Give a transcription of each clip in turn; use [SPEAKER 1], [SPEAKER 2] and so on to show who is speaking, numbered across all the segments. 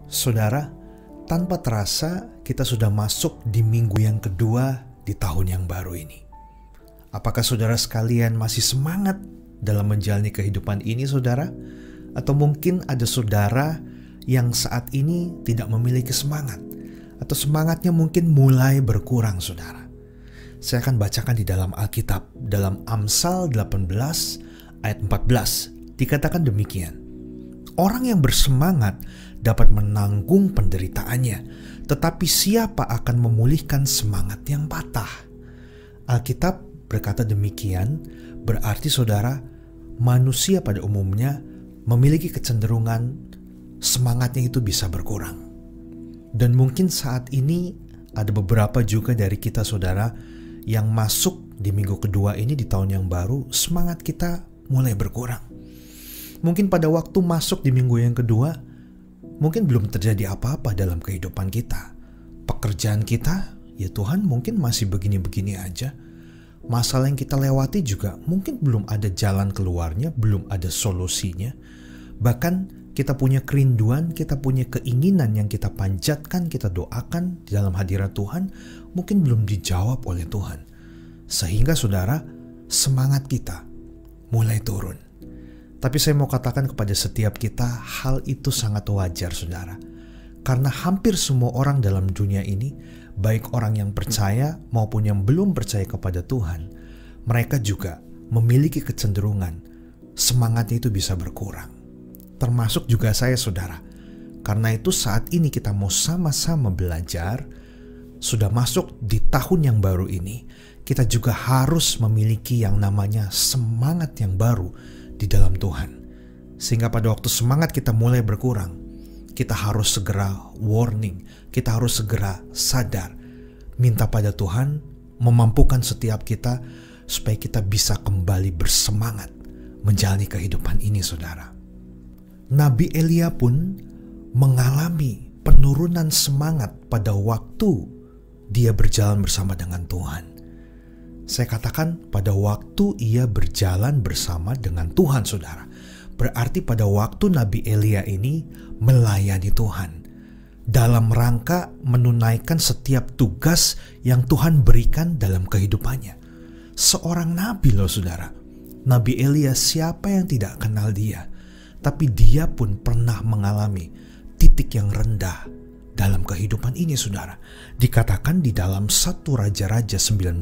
[SPEAKER 1] Saudara, tanpa terasa kita sudah masuk di minggu yang kedua di tahun yang baru ini. Apakah saudara sekalian masih semangat dalam menjalani kehidupan ini, saudara? Atau mungkin ada saudara yang saat ini tidak memiliki semangat, atau semangatnya mungkin mulai berkurang, saudara. Saya akan bacakan di dalam Alkitab, dalam Amsal 18 ayat 14, dikatakan demikian. Orang yang bersemangat dapat menanggung penderitaannya, tetapi siapa akan memulihkan semangat yang patah? Alkitab berkata demikian, berarti saudara, manusia pada umumnya memiliki kecenderungan semangatnya itu bisa berkurang. Dan mungkin saat ini ada beberapa juga dari kita, saudara, yang masuk di minggu kedua ini di tahun yang baru, semangat kita mulai berkurang. Mungkin pada waktu masuk di minggu yang kedua, mungkin belum terjadi apa-apa dalam kehidupan kita. Pekerjaan kita, ya Tuhan, mungkin masih begini-begini aja. Masalah yang kita lewati juga mungkin belum ada jalan keluarnya, belum ada solusinya. Bahkan kita punya kerinduan, kita punya keinginan yang kita panjatkan, kita doakan di dalam hadirat Tuhan, mungkin belum dijawab oleh Tuhan. Sehingga saudara, semangat kita mulai turun. Tapi saya mau katakan kepada setiap kita, hal itu sangat wajar, saudara. Karena hampir semua orang dalam dunia ini, baik orang yang percaya maupun yang belum percaya kepada Tuhan, mereka juga memiliki kecenderungan semangatnya itu bisa berkurang. Termasuk juga saya, saudara. Karena itu saat ini kita mau sama-sama belajar, sudah masuk di tahun yang baru ini, kita juga harus memiliki yang namanya semangat yang baru di dalam Tuhan. Sehingga pada waktu semangat kita mulai berkurang, kita harus segera warning, kita harus segera sadar, minta pada Tuhan memampukan setiap kita supaya kita bisa kembali bersemangat menjalani kehidupan ini, saudara. Nabi Elia pun mengalami penurunan semangat pada waktu dia berjalan bersama dengan Tuhan. Saya katakan pada waktu ia berjalan bersama dengan Tuhan, saudara. Berarti pada waktu Nabi Elia ini melayani Tuhan dalam rangka menunaikan setiap tugas yang Tuhan berikan dalam kehidupannya. Seorang nabi loh, saudara. Nabi Elia, siapa yang tidak kenal dia? Tapi dia pun pernah mengalami titik yang rendah dalam kehidupan ini, saudara. Dikatakan di dalam 1 Raja-Raja 19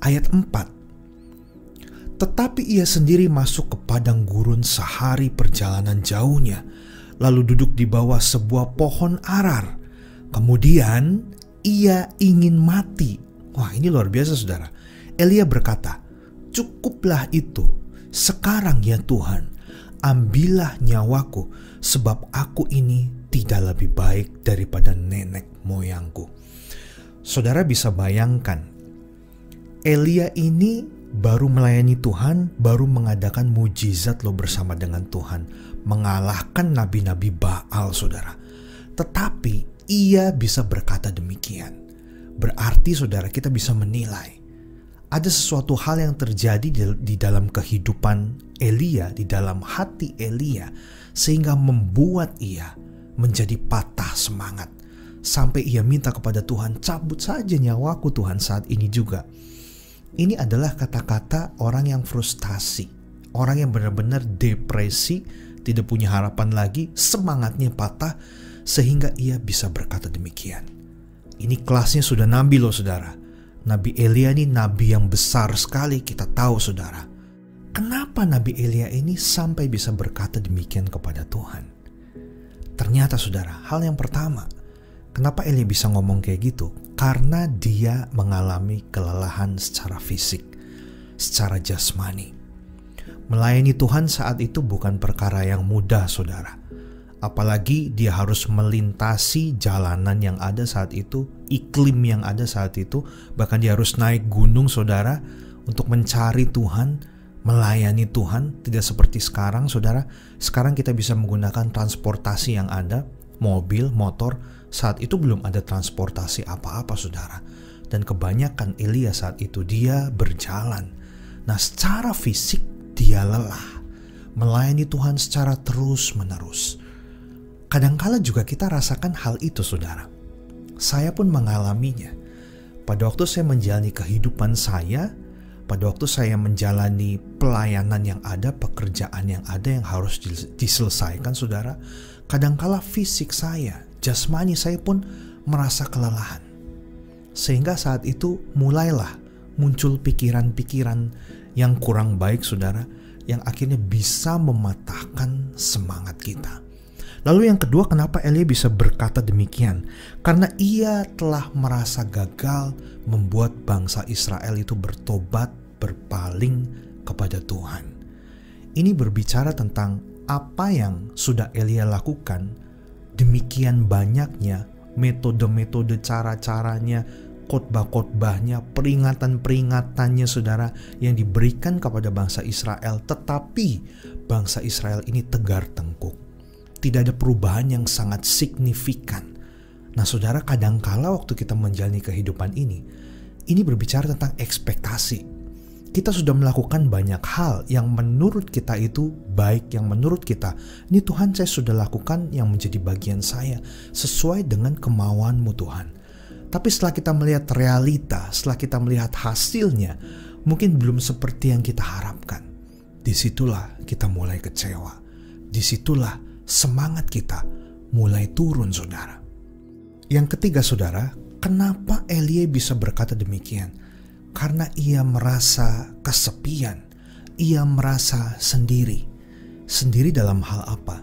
[SPEAKER 1] ayat 4. Tetapi ia sendiri masuk ke padang gurun sehari perjalanan jauhnya, lalu duduk di bawah sebuah pohon arar. Kemudian ia ingin mati. Wah, ini luar biasa, saudara. Elia berkata, "Cukuplah itu. Sekarang ya Tuhan, ambillah nyawaku, sebab aku ini tidak lebih baik daripada nenek moyangku." Saudara bisa bayangkan, Elia ini baru melayani Tuhan, baru mengadakan mujizat loh bersama dengan Tuhan, mengalahkan nabi-nabi Baal, saudara. Tetapi ia bisa berkata demikian. Berarti, saudara, kita bisa menilai ada sesuatu hal yang terjadi di dalam kehidupan Elia, di dalam hati Elia, sehingga membuat ia menjadi patah semangat. Sampai ia minta kepada Tuhan, "Cabut saja nyawaku Tuhan saat ini juga." Ini adalah kata-kata orang yang frustasi, orang yang benar-benar depresi, tidak punya harapan lagi, semangatnya patah, sehingga ia bisa berkata demikian. Ini kelasnya sudah nabi loh, saudara. Nabi Elia ini nabi yang besar sekali, kita tahu, saudara. Kenapa Nabi Elia ini sampai bisa berkata demikian kepada Tuhan? Ternyata, saudara, hal yang pertama, kenapa Elia bisa ngomong kayak gitu? Karena dia mengalami kelelahan secara fisik, secara jasmani. Melayani Tuhan saat itu bukan perkara yang mudah, saudara. Apalagi dia harus melintasi jalanan yang ada saat itu, iklim yang ada saat itu. Bahkan dia harus naik gunung, saudara, untuk mencari Tuhan, melayani Tuhan. Tidak seperti sekarang, saudara. Sekarang kita bisa menggunakan transportasi yang ada, mobil, motor. Saat itu belum ada transportasi apa-apa, saudara. Dan kebanyakan Elia saat itu dia berjalan. Nah, secara fisik dia lelah, melayani Tuhan secara terus-menerus. Kadangkala juga kita rasakan hal itu, saudara. Saya pun mengalaminya. Pada waktu saya menjalani kehidupan saya, pada waktu saya menjalani pelayanan yang ada, pekerjaan yang ada yang harus diselesaikan, saudara, kadangkala fisik saya, jasmani saya pun merasa kelelahan. Sehingga saat itu mulailah muncul pikiran-pikiran yang kurang baik, saudara, yang akhirnya bisa mematahkan semangat kita. Lalu yang kedua, kenapa Elia bisa berkata demikian? Karena ia telah merasa gagal membuat bangsa Israel itu bertobat, berpaling kepada Tuhan. Ini berbicara tentang apa yang sudah Elia lakukan, demikian banyaknya metode-metode, cara-caranya, khotbah-khotbahnya, peringatan-peringatannya, saudara, yang diberikan kepada bangsa Israel. Tetapi bangsa Israel ini tegar tengkuk. Tidak ada perubahan yang sangat signifikan. Nah, saudara, kadangkala waktu kita menjalani kehidupan ini berbicara tentang ekspektasi. Kita sudah melakukan banyak hal yang menurut kita itu baik, yang menurut kita, ini Tuhan, saya sudah lakukan yang menjadi bagian saya, sesuai dengan kemauan-Mu, Tuhan. Tapi setelah kita melihat realita, setelah kita melihat hasilnya, mungkin belum seperti yang kita harapkan. Disitulah kita mulai kecewa. Disitulah semangat kita mulai turun, saudara. Yang ketiga, saudara, kenapa Elia bisa berkata demikian? Karena ia merasa kesepian, ia merasa sendiri. Sendiri dalam hal apa?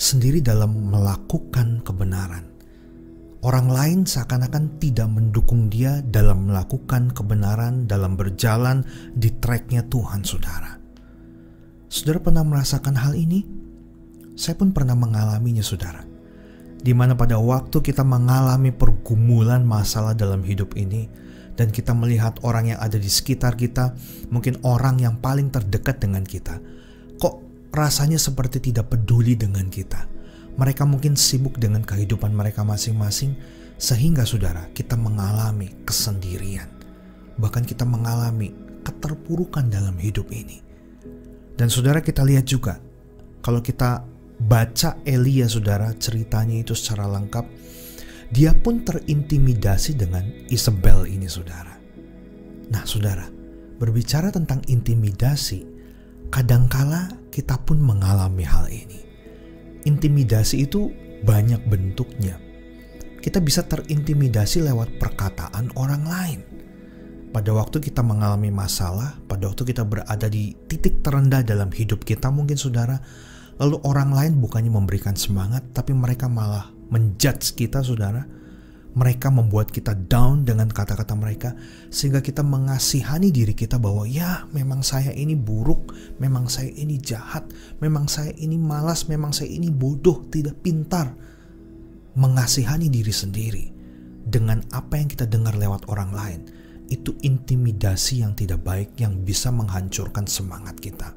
[SPEAKER 1] Sendiri dalam melakukan kebenaran. Orang lain seakan-akan tidak mendukung dia dalam melakukan kebenaran, dalam berjalan di tracknya Tuhan, saudara. Saudara pernah merasakan hal ini? Saya pun pernah mengalaminya, saudara. Di mana pada waktu kita mengalami pergumulan masalah dalam hidup ini, dan kita melihat orang yang ada di sekitar kita, mungkin orang yang paling terdekat dengan kita, kok rasanya seperti tidak peduli dengan kita. Mereka mungkin sibuk dengan kehidupan mereka masing-masing, sehingga, saudara, kita mengalami kesendirian. Bahkan kita mengalami keterpurukan dalam hidup ini. Dan saudara, kita lihat juga, kalau kita baca Elia, saudara, ceritanya itu secara lengkap, dia pun terintimidasi dengan Isabel ini, saudara. Nah, saudara, berbicara tentang intimidasi, kadangkala kita pun mengalami hal ini. Intimidasi itu banyak bentuknya. Kita bisa terintimidasi lewat perkataan orang lain. Pada waktu kita mengalami masalah, pada waktu kita berada di titik terendah dalam hidup kita, mungkin, saudara, lalu orang lain bukannya memberikan semangat, tapi mereka malah menjudge kita, saudara. Mereka membuat kita down dengan kata-kata mereka, sehingga kita mengasihani diri kita bahwa ya, memang saya ini buruk, memang saya ini jahat, memang saya ini malas, memang saya ini bodoh, tidak pintar. Mengasihani diri sendiri dengan apa yang kita dengar lewat orang lain, itu intimidasi yang tidak baik yang bisa menghancurkan semangat kita.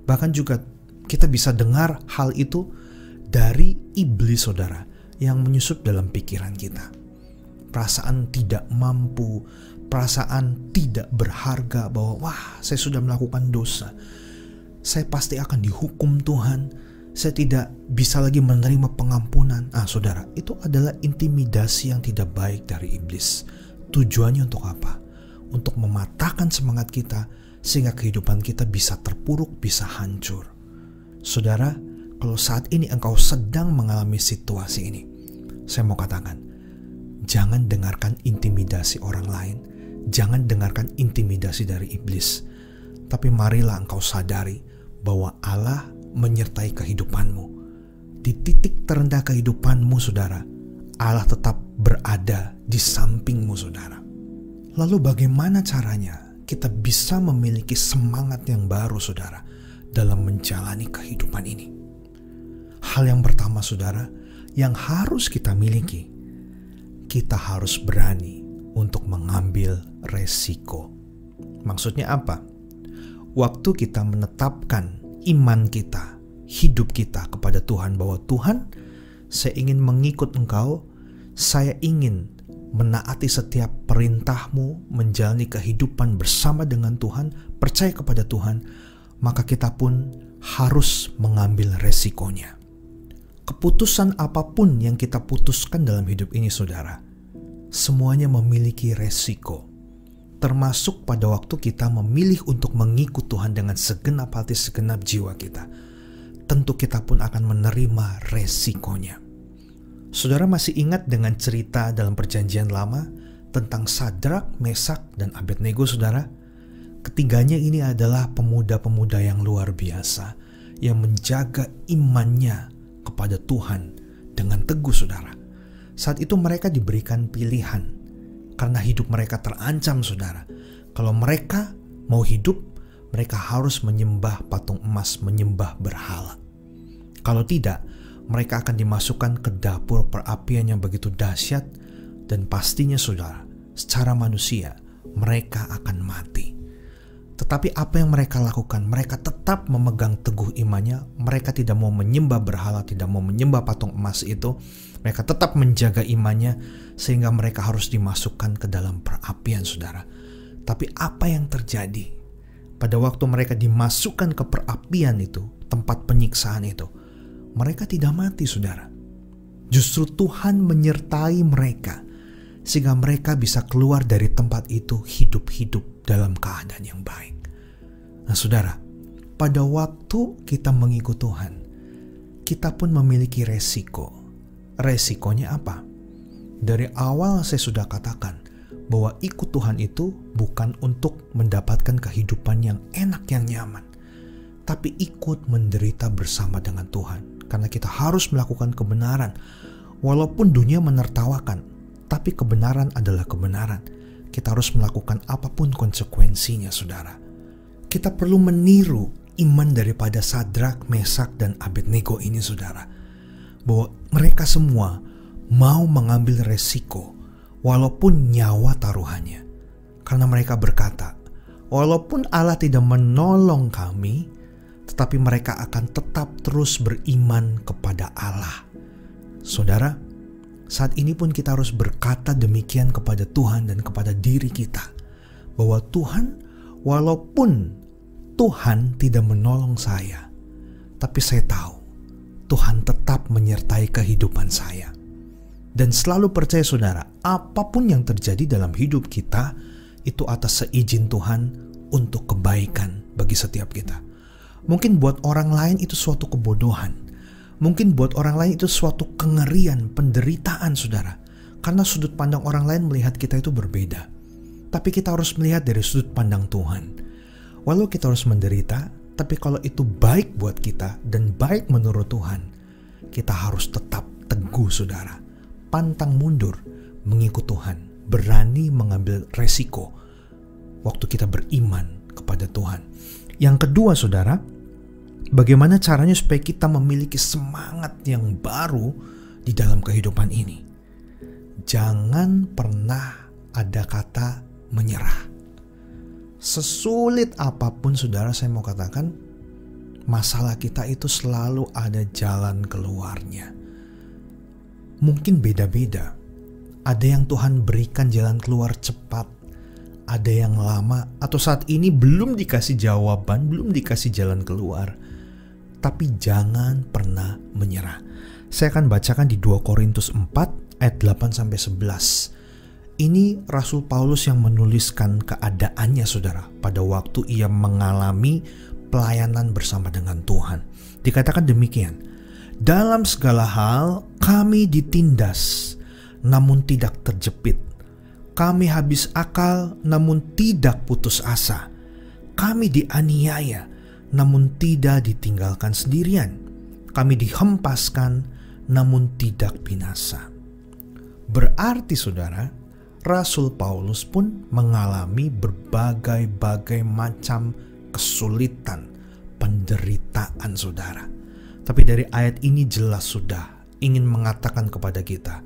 [SPEAKER 1] Bahkan juga kita bisa dengar hal itu dari iblis, saudara, yang menyusup dalam pikiran kita. Perasaan tidak mampu, perasaan tidak berharga, bahwa wah, saya sudah melakukan dosa, saya pasti akan dihukum Tuhan, saya tidak bisa lagi menerima pengampunan. Saudara, itu adalah intimidasi yang tidak baik dari iblis. Tujuannya untuk apa? Untuk mematahkan semangat kita, sehingga kehidupan kita bisa terpuruk, bisa hancur. Saudara, kalau saat ini engkau sedang mengalami situasi ini, saya mau katakan, jangan dengarkan intimidasi orang lain, jangan dengarkan intimidasi dari iblis. Tapi marilah engkau sadari bahwa Allah menyertai kehidupanmu. Di titik terendah kehidupanmu, saudara, Allah tetap berada di sampingmu, saudara. Lalu bagaimana caranya kita bisa memiliki semangat yang baru, saudara, dalam menjalani kehidupan ini? Hal yang pertama, saudara, yang harus kita miliki, kita harus berani untuk mengambil resiko. Maksudnya apa? Waktu kita menetapkan iman kita, hidup kita kepada Tuhan, bahwa Tuhan, saya ingin mengikut Engkau, saya ingin menaati setiap perintah-Mu, menjalani kehidupan bersama dengan Tuhan, percaya kepada Tuhan, maka kita pun harus mengambil resikonya. Keputusan apapun yang kita putuskan dalam hidup ini, saudara, semuanya memiliki resiko. Termasuk pada waktu kita memilih untuk mengikut Tuhan dengan segenap hati, segenap jiwa kita. Tentu kita pun akan menerima resikonya. Saudara masih ingat dengan cerita dalam Perjanjian Lama tentang Sadrak, Mesak, dan Abednego, saudara? Ketiganya ini adalah pemuda-pemuda yang luar biasa yang menjaga imannya kepada Tuhan dengan teguh, saudara. Saat itu mereka diberikan pilihan karena hidup mereka terancam, saudara. Kalau mereka mau hidup, mereka harus menyembah patung emas, menyembah berhala. Kalau tidak, mereka akan dimasukkan ke dapur perapian yang begitu dahsyat, dan pastinya, saudara, secara manusia mereka akan mati. Tetapi apa yang mereka lakukan? Mereka tetap memegang teguh imannya. Mereka tidak mau menyembah berhala, tidak mau menyembah patung emas itu. Mereka tetap menjaga imannya sehingga mereka harus dimasukkan ke dalam perapian, saudara. Tapi apa yang terjadi? Pada waktu mereka dimasukkan ke perapian itu, tempat penyiksaan itu, mereka tidak mati, saudara. Justru Tuhan menyertai mereka sehingga mereka bisa keluar dari tempat itu hidup-hidup dalam keadaan yang baik. Nah, saudara, pada waktu kita mengikut Tuhan, kita pun memiliki resiko. Resikonya apa? Dari awal saya sudah katakan bahwa ikut Tuhan itu bukan untuk mendapatkan kehidupan yang enak, yang nyaman, tapi ikut menderita bersama dengan Tuhan. Karena kita harus melakukan kebenaran. Walaupun dunia menertawakan, tapi kebenaran adalah kebenaran. Kita harus melakukan apapun konsekuensinya, saudara. Kita perlu meniru iman daripada Sadrak, Mesak, dan Abednego ini, saudara. Bahwa mereka semua mau mengambil resiko walaupun nyawa taruhannya. Karena mereka berkata, walaupun Allah tidak menolong kami, tetapi mereka akan tetap terus beriman kepada Allah. Saudara, saat ini pun kita harus berkata demikian kepada Tuhan dan kepada diri kita. Bahwa Tuhan, walaupun Tuhan tidak menolong saya, tapi saya tahu Tuhan tetap menyertai kehidupan saya. Dan selalu percaya, saudara, apapun yang terjadi dalam hidup kita, itu atas seizin Tuhan untuk kebaikan bagi setiap kita. Mungkin buat orang lain itu suatu kebodohan. Mungkin buat orang lain itu suatu kengerian, penderitaan, saudara. Karena sudut pandang orang lain melihat kita itu berbeda. Tapi kita harus melihat dari sudut pandang Tuhan. Walau kita harus menderita, tapi kalau itu baik buat kita dan baik menurut Tuhan, kita harus tetap teguh, saudara. Pantang mundur mengikut Tuhan. Berani mengambil resiko waktu kita beriman kepada Tuhan. Yang kedua, saudara, bagaimana caranya supaya kita memiliki semangat yang baru di dalam kehidupan ini? Jangan pernah ada kata menyerah. Sesulit apapun, saudara, saya mau katakan, masalah kita itu selalu ada jalan keluarnya. Mungkin beda-beda. Ada yang Tuhan berikan jalan keluar cepat, ada yang lama, atau saat ini belum dikasih jawaban, belum dikasih jalan keluar. Tapi jangan pernah menyerah. Saya akan bacakan di 2 Korintus 4 ayat 8-11. Ini Rasul Paulus yang menuliskan keadaannya, saudara, pada waktu ia mengalami pelayanan bersama dengan Tuhan. Dikatakan demikian, dalam segala hal kami ditindas, namun tidak terjepit. Kami habis akal, namun tidak putus asa. Kami dianiaya, namun tidak ditinggalkan sendirian. Kami dihempaskan, namun tidak binasa. Berarti, saudara, Rasul Paulus pun mengalami berbagai macam kesulitan, penderitaan, saudara. Tapi dari ayat ini jelas sudah ingin mengatakan kepada kita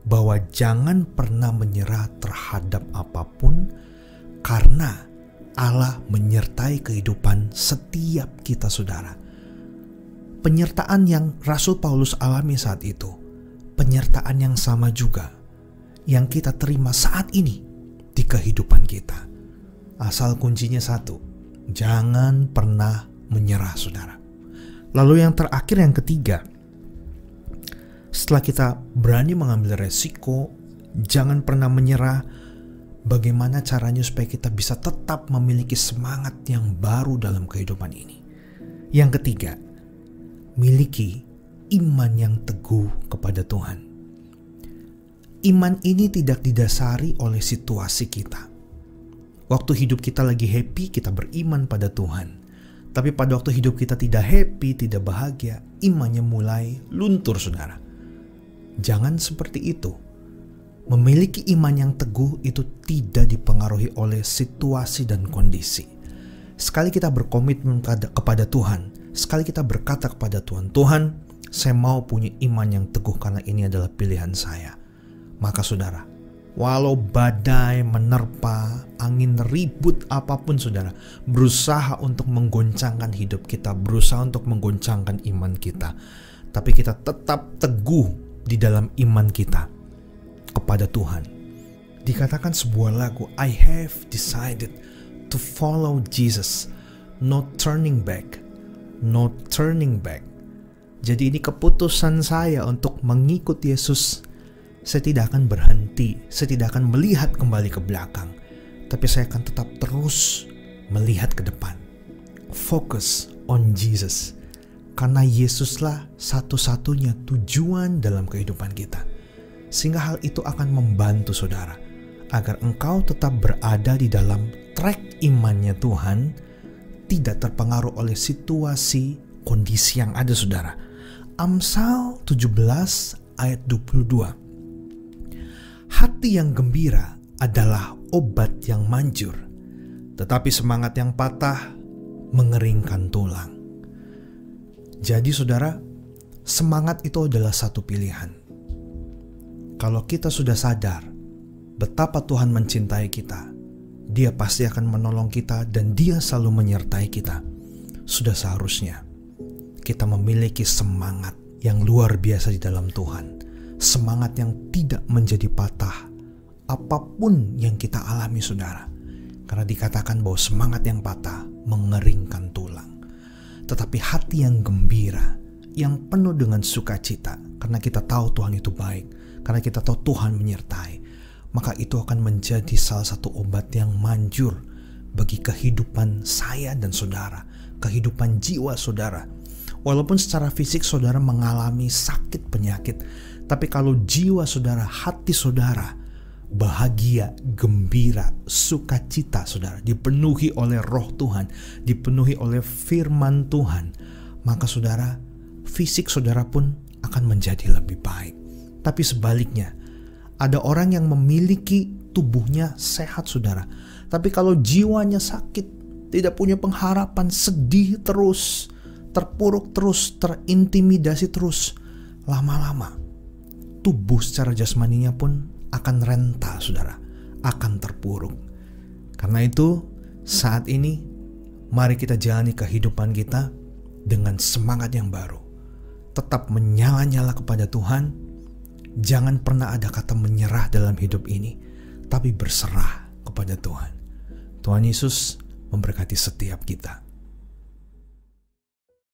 [SPEAKER 1] bahwa jangan pernah menyerah terhadap apapun, karena Allah menyertai kehidupan setiap kita, saudara. Penyertaan yang Rasul Paulus alami saat itu, penyertaan yang sama juga yang kita terima saat ini di kehidupan kita. Asal kuncinya satu, jangan pernah menyerah, saudara. Lalu yang terakhir, yang ketiga, Setelah kita berani mengambil resiko, jangan pernah menyerah. Bagaimana caranya supaya kita bisa tetap memiliki semangat yang baru dalam kehidupan ini? Yang ketiga, miliki iman yang teguh kepada Tuhan. Iman ini tidak didasari oleh situasi kita. Waktu hidup kita lagi happy, kita beriman pada Tuhan. Tapi pada waktu hidup kita tidak happy, tidak bahagia, imannya mulai luntur, saudara. Jangan seperti itu. Memiliki iman yang teguh itu tidak dipengaruhi oleh situasi dan kondisi. Sekali kita berkomitmen kepada Tuhan, sekali kita berkata kepada Tuhan, Tuhan, saya mau punya iman yang teguh karena ini adalah pilihan saya. Maka saudara, walau badai menerpa, angin ribut apapun saudara, berusaha untuk menggoncangkan hidup kita, berusaha untuk menggoncangkan iman kita, tapi kita tetap teguh di dalam iman kita kepada Tuhan. Dikatakan sebuah lagu, I have decided to follow Jesus, no turning back, no turning back. Jadi ini keputusan saya untuk mengikut Yesus. Saya tidak akan berhenti, saya tidak akan melihat kembali ke belakang, tapi saya akan tetap terus melihat ke depan. Focus on Jesus. Karena Yesuslah satu-satunya tujuan dalam kehidupan kita. Sehingga hal itu akan membantu saudara agar engkau tetap berada di dalam track imannya Tuhan, tidak terpengaruh oleh situasi, kondisi yang ada saudara. Amsal 17 ayat 22. Hati yang gembira adalah obat yang manjur, tetapi semangat yang patah mengeringkan tulang. Jadi saudara, semangat itu adalah satu pilihan. Kalau kita sudah sadar betapa Tuhan mencintai kita, Dia pasti akan menolong kita dan Dia selalu menyertai kita. Sudah seharusnya kita memiliki semangat yang luar biasa di dalam Tuhan. Semangat yang tidak menjadi patah apapun yang kita alami saudara. Karena dikatakan bahwa semangat yang patah mengeringkan tulang. Tetapi hati yang gembira, yang penuh dengan sukacita, karena kita tahu Tuhan itu baik, karena kita tahu Tuhan menyertai, maka itu akan menjadi salah satu obat yang manjur bagi kehidupan saya dan saudara, kehidupan jiwa saudara. Walaupun secara fisik saudara mengalami sakit penyakit, tapi kalau jiwa saudara, hati saudara bahagia, gembira, sukacita saudara, dipenuhi oleh roh Tuhan, dipenuhi oleh firman Tuhan, maka saudara, fisik saudara pun akan menjadi lebih baik. Tapi sebaliknya, ada orang yang memiliki tubuhnya sehat saudara, tapi kalau jiwanya sakit, tidak punya pengharapan, sedih terus, terpuruk terus, terintimidasi terus, lama-lama tubuh secara jasmaninya pun akan renta saudara, akan terpuruk. Karena itu saat ini mari kita jalani kehidupan kita dengan semangat yang baru. Tetap menyala-nyala kepada Tuhan. Jangan pernah ada kata menyerah dalam hidup ini, tapi berserah kepada Tuhan. Tuhan Yesus memberkati setiap kita.